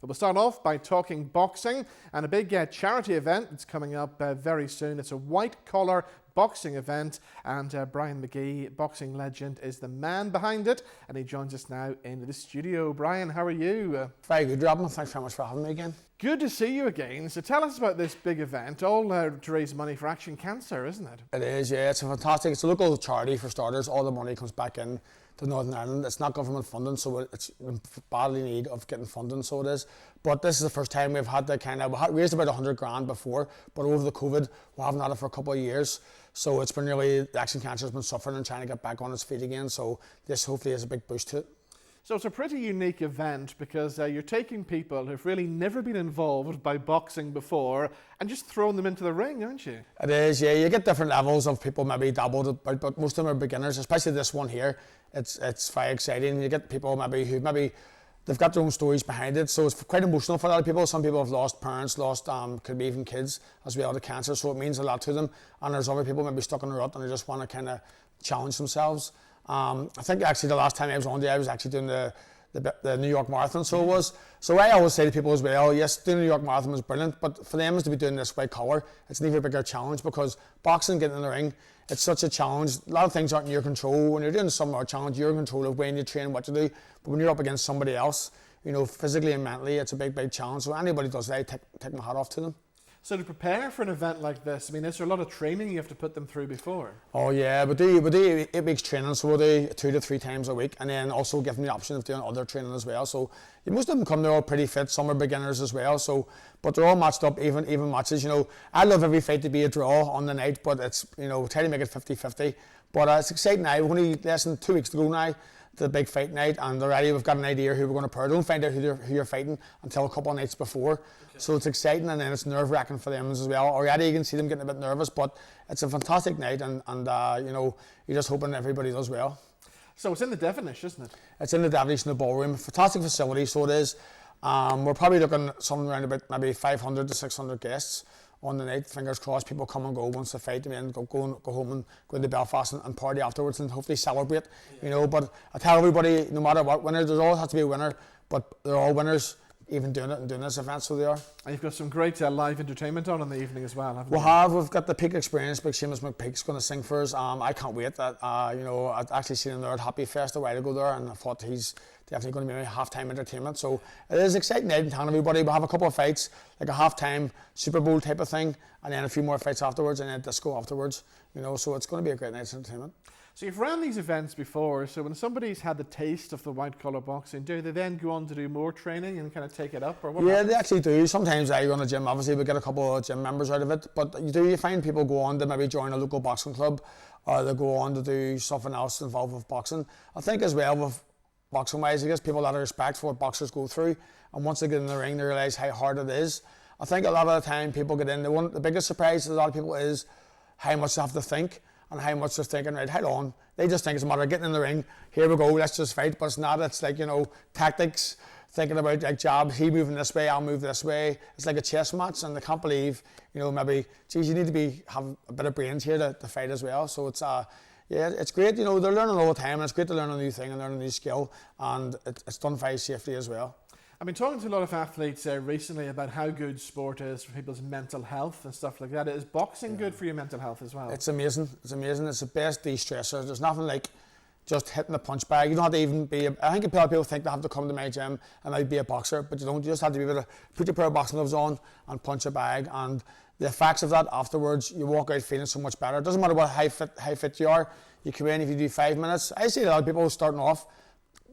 But we'll start off by talking boxing and a big charity event that's coming up very soon. It's a white-collar boxing event, and Brian Magee, boxing legend, is the man behind it, and he joins us now in the studio. Brian, how are you? Very good, Robin. Thanks very much for having me again. Good to see you again. So tell us about this big event, all to raise money for Action Cancer, isn't it? It is, yeah. It's a local charity for starters. All the money comes back in to Northern Ireland. It's not government funding, so it's in badly need of getting funding, so it is. But this is the first time we've had we raised about 100 grand before, but over the COVID, we haven't had it for a couple of years. So it's been really, Action Cancer has been suffering and trying to get back on its feet again. So this hopefully is a big boost to it. So it's a pretty unique event because you're taking people who've really never been involved by boxing before and just throwing them into the ring, aren't you? It is, yeah. You get different levels of people maybe dabbled about, but most of them are beginners, especially this one here. It's very exciting. You get people who they've got their own stories behind it, so it's quite emotional for a lot of people. Some people have lost parents, could be even kids as well to cancer, so it means a lot to them. And there's other people maybe stuck in a rut and they just want to kind of challenge themselves. I think actually the last time I was on there, I was actually doing the New York Marathon, so it was. So I always say to people as well, yes, doing the New York Marathon was brilliant, but for them is to be doing this white collar, it's an even bigger challenge because boxing, getting in the ring, it's such a challenge. A lot of things aren't in your control. When you're doing some more challenge, you're in control of when you train, what you do. But when you're up against somebody else, you know, physically and mentally, it's a big, big challenge. So anybody does that, I take my hat off to them. So to prepare for an event like this, I mean, is there a lot of training you have to put them through before? Oh yeah, we do 8 weeks training, so we do 2 to 3 times a week, and then also give them the option of doing other training as well. So most of them come, they're all pretty fit, some are beginners as well, so, but they're all matched up, even matches, you know. I love every fight to be a draw on the night, but it's, you know, try to make it 50-50. But it's exciting now, we've only less than 2 weeks to go now, the big fight night, and already we've got an idea who we're going to pair. Don't find out who you're fighting until a couple of nights before. Okay. So it's exciting, and then it's nerve-wracking for them as well. Already you can see them getting a bit nervous, but it's a fantastic night, and you know, you're just hoping everybody does well. So it's in the Devonish, isn't it? It's in the Devonish in the ballroom. Fantastic facility, so it is. We're probably looking somewhere around about maybe 500 to 600 guests on the night. Fingers crossed, people come and go once the fight, and then go home and go into Belfast and party afterwards and hopefully celebrate. Yeah. You know, but I tell everybody, no matter what winner, there always has to be a winner, but they're all winners, even doing it and doing this event, so they are. And you've got some great live entertainment on in the evening as well, haven't you? We've got the Peak Experience, Big Seamus McPeak's going to sing for us. I can't wait. You know, I'd actually seen him there at Happy Fest a while ago there, and I thought he's definitely going to be a half-time entertainment. So it is exciting night in town, everybody. We'll have a couple of fights, like a half-time Super Bowl type of thing, and then a few more fights afterwards, and then disco afterwards. You know, so it's going to be a great night's entertainment. So you've ran these events before, so when somebody's had the taste of the white-collar boxing, do they then go on to do more training and kind of take it up, or what happens? They actually do. Sometimes I run a gym, obviously we get a couple of gym members out of it, but you find people go on to maybe join a local boxing club, or they go on to do something else involved with boxing. I think as well with boxing-wise, it gives people a lot of respect for what boxers go through, and once they get in the ring, they realise how hard it is. I think a lot of the time people get in, the biggest surprise to a lot of people is how much they have to think, and how much they're thinking, right, hold on. They just think it's a matter of getting in the ring, here we go, let's just fight, but it's not. It's like, you know, tactics, thinking about like jabs, he moving this way, I'll move this way. It's like a chess match, and they can't believe, you know, maybe, geez, you need to have a bit of brains here to fight as well. So it's it's great, you know, they're learning all the time, and it's great to learn a new thing and learn a new skill, and it's done very safely as well. I've been talking to a lot of athletes recently about how good sport is for people's mental health and stuff like that. Is boxing good for your mental health as well? It's amazing. It's amazing. It's the best de-stressor. There's nothing like just hitting the punch bag. You don't have to even be I think a lot of people think they have to come to my gym and I'd be a boxer, but you don't. You just have to be able to put your pair of boxing gloves on and punch a bag, and the effects of that afterwards, you walk out feeling so much better. It doesn't matter what how fit you are. You come in, if you do 5 minutes. I see a lot of people starting off,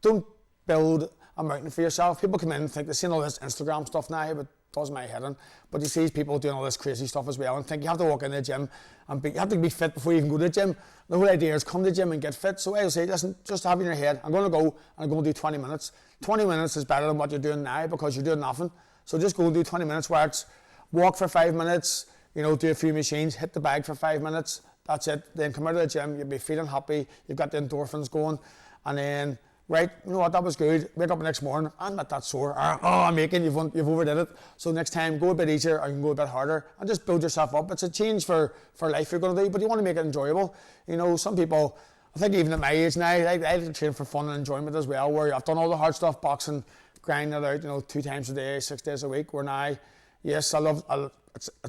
don't build a mountain for yourself. People come in and think they've seen all this Instagram stuff now, but does my head in. But you see people doing all this crazy stuff as well, and think you have to walk into the gym and you have to be fit before you can go to the gym. The whole idea is come to the gym and get fit. So I say, listen, just have in your head, I'm going to go and I'm going to do 20 minutes. 20 minutes is better than what you're doing now because you're doing nothing. So just go and do 20 minutes where it's walk for 5 minutes, you know, do a few machines, hit the bag for 5 minutes. That's it. Then come out of the gym, you'll be feeling happy, you've got the endorphins going, and then right, you know what, that was good. Wake up the next morning, I'm not that sore. I'm aching, you've overdid it. So next time, go a bit easier or you can go a bit harder and just build yourself up. It's a change for life you're going to do, but you want to make it enjoyable. You know, some people, I think even at my age now, I like to train for fun and enjoyment as well, where I've done all the hard stuff, boxing, grinding it out, you know, 2 times a day, 6 days a week. Where now, yes, I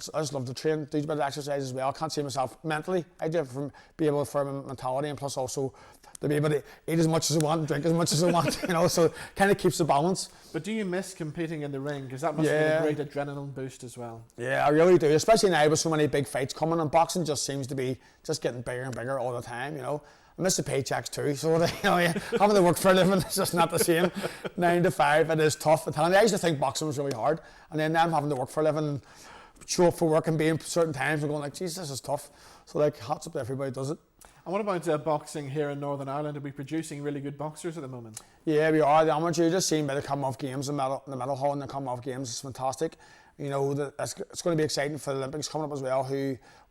just love to train, do a bit of exercise as well. I can't see myself mentally. I do it from be able for my mentality, and plus also to be able to eat as much as I want and drink as much as I want, you know, so kind of keeps the balance. But do you miss competing in the ring? Because that must be a great adrenaline boost as well. Yeah, I really do, especially now with so many big fights coming, and boxing just seems to be just getting bigger and bigger all the time, you know. I miss the paychecks too, so you know, having to work for a living is just not the same. 9 to 5, it is tough. I used to think boxing was really hard, and then now I'm having to work for a living, show up for work and be in certain times and going like, geez, this is tough. So like, hats up to everybody who does it. And what about boxing here in Northern Ireland? Are we producing really good boxers at the moment? Yeah, we are. The amateur, just seen by the Commonwealth Games, the medal hall in the Commonwealth Games is fantastic. You know, it's going to be exciting for the Olympics coming up as well,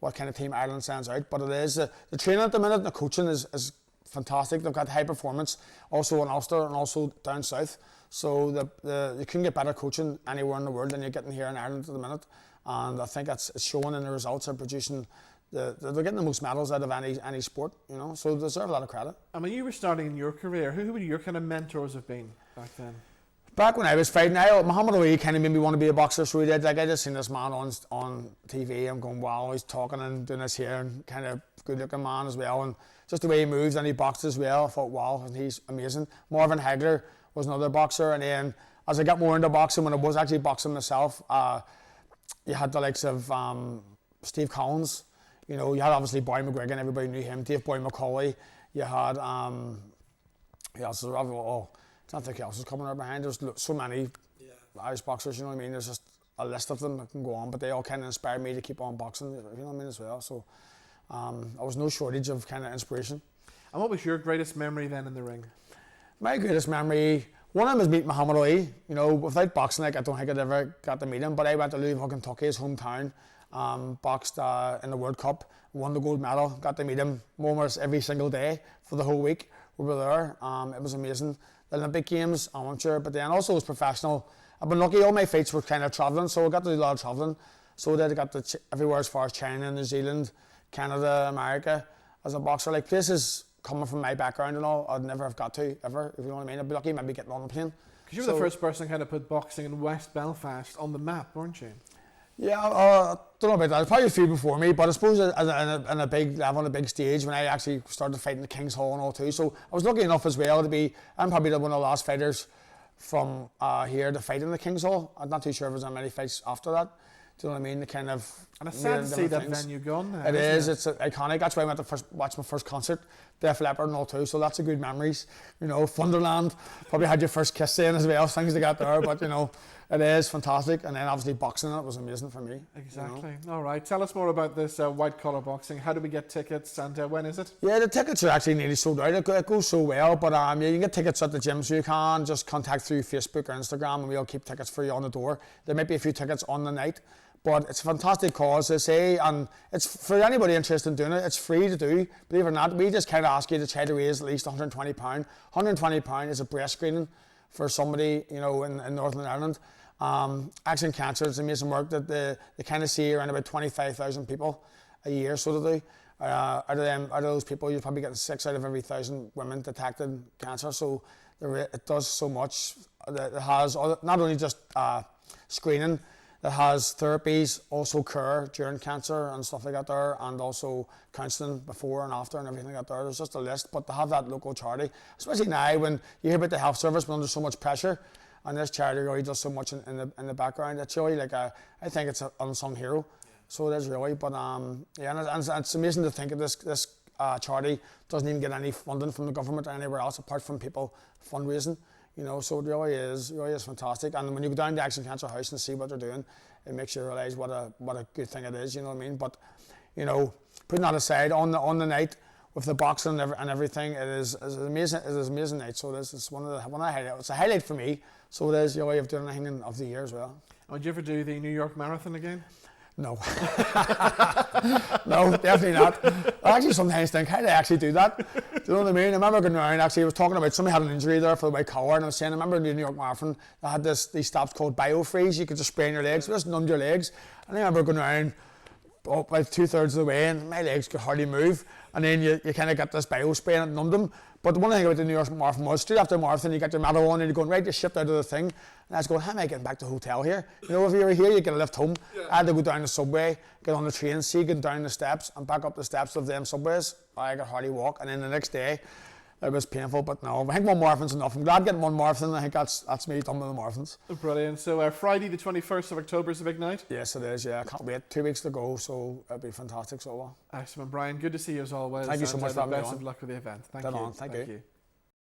what kind of team Ireland sends out. But it is, the training at the minute and the coaching is fantastic. They've got high performance, also in Ulster and also down south. So you couldn't get better coaching anywhere in the world than you're getting here in Ireland at the minute. And I think it's showing in the results of producing. They're getting the most medals out of any sport, you know, so they deserve a lot of credit. And when you were starting in your career, who would your kind of mentors have been back then? Back when I was fighting, Muhammad Ali kind of made me want to be a boxer, so he did. Like, I just seen this man on TV, I'm going, wow, he's talking and doing this here, and kind of good looking man as well, and just the way he moves, and he boxed as well, I thought, wow, and he's amazing. Marvin Hagler was another boxer, and then as I got more into boxing, when I was actually boxing myself, you had the likes of Steve Collins. You know, you had obviously Boy McGregor, and everybody knew him. Dave Boy McCauley. You had, who else? I don't think who else was coming out behind. There's so many Irish boxers, you know what I mean? There's just a list of them that can go on, but they all kind of inspired me to keep on boxing, you know what I mean, as well. So I was no shortage of kind of inspiration. And what was your greatest memory then in the ring? My greatest memory, one of them was meeting Muhammad Ali. You know, without boxing, like, I don't think I'd ever got to meet him, but I went to Louisville, Kentucky, his hometown. Boxed in the World Cup, won the gold medal, got to meet him almost every single day for the whole week. We were there, it was amazing. The Olympic Games, amateur, but then also was professional. I've been lucky, all my fights were kind of travelling, so I got to do a lot of travelling. So I got to everywhere as far as China, New Zealand, Canada, America, as a boxer. Like, places coming from my background and all, I'd never have got to, ever, if you know what I mean. I'd be lucky maybe getting on a plane. Because you were the first person to kind of put boxing in West Belfast on the map, weren't you? Yeah, I don't know about that. There's probably a few before me, but I suppose on a big level, on a big stage, when I actually started fighting the King's Hall and all too. So I was lucky enough as well to be, I'm probably one of the last fighters from here to fight in the King's Hall. I'm not too sure if there's many fights after that. Do you know what I mean? The kind of. And it's sad to see that venue gone now. It is, it's iconic. That's why I went to watch my first concert, Def Leppard and all too. So lots of good memories. You know, Thunderland, probably had your first kiss in as well, things they got there, but you know, it is fantastic. And then obviously boxing, it was amazing for me. Exactly. You know? All right, tell us more about this white collar boxing. How do we get tickets, and when is it? Yeah, the tickets are actually nearly sold out. It goes so well, but yeah, you can get tickets at the gym, so you can just contact through Facebook or Instagram, and we'll keep tickets for you on the door. There might be a few tickets on the night. But it's a fantastic cause, I say, and it's for anybody interested in doing it. It's free to do, believe it or not. We just kind of ask you to try to raise at least £120. £120 is a breast screening for somebody, you know, in Northern Ireland. Accent Cancer, it's amazing work that they kind of see around about 25,000 people a year, so they do. Out of those people, you're probably getting 6 out of every 1,000 women detected cancer. So it does so much. It has not only just screening. It has therapies, also cure during cancer and stuff like that there, and also counselling before and after and everything like that there. There's just a list, but to have that local charity, especially now when you hear about the health service but under so much pressure, and this charity really does so much in the background. It's really like I think it's an unsung hero, so it is really. But yeah, and it's amazing to think that this charity doesn't even get any funding from the government or anywhere else apart from people fundraising. You know, so it really is fantastic. And when you go down to Accent Cancer House and see what they're doing, it makes you realise what a good thing it is. You know what I mean? But you know, putting that aside, on the night with the boxing and everything, it is amazing. It is an amazing night. So it's one of the highlights. It's a highlight for me. So it is the way of doing anything of the year as well. Would you ever do the New York Marathon again? No. No, definitely not. I actually sometimes think, how do I actually do that? Do you know what I mean? I remember going around, actually, I was talking about somebody had an injury there for the white collar, and I was saying, I remember in the New York Marathon, they had these stops called biofreeze. You could just spray in your legs, just numb your legs. And I remember going around about 2/3 of the way, and my legs could hardly move. And then you kind of got this bio spray and it numbed them. But the one thing about the New York Marathon was, straight after the marathon, you get your medal on and you're going, right, just shipped out of the thing. And I was going, how am I getting back to the hotel here? You know, if you were here, you get a lift home. Yeah. I had to go down the subway, get on the train, see, get down the steps, and back up the steps of them subways. I could hardly walk. And then the next day, it was painful, but no, I think one marathon's enough. I'm glad getting one marathon. I think that's me done with the marathons. Brilliant. So Friday the 21st of October is a big night? Yes, it is, yeah. I can't wait. 2 weeks to go, so it'll be fantastic. So excellent, Brian. Good to see you as always. Thank you so much for having me on. Best of luck with the event. Thank you. Thank you.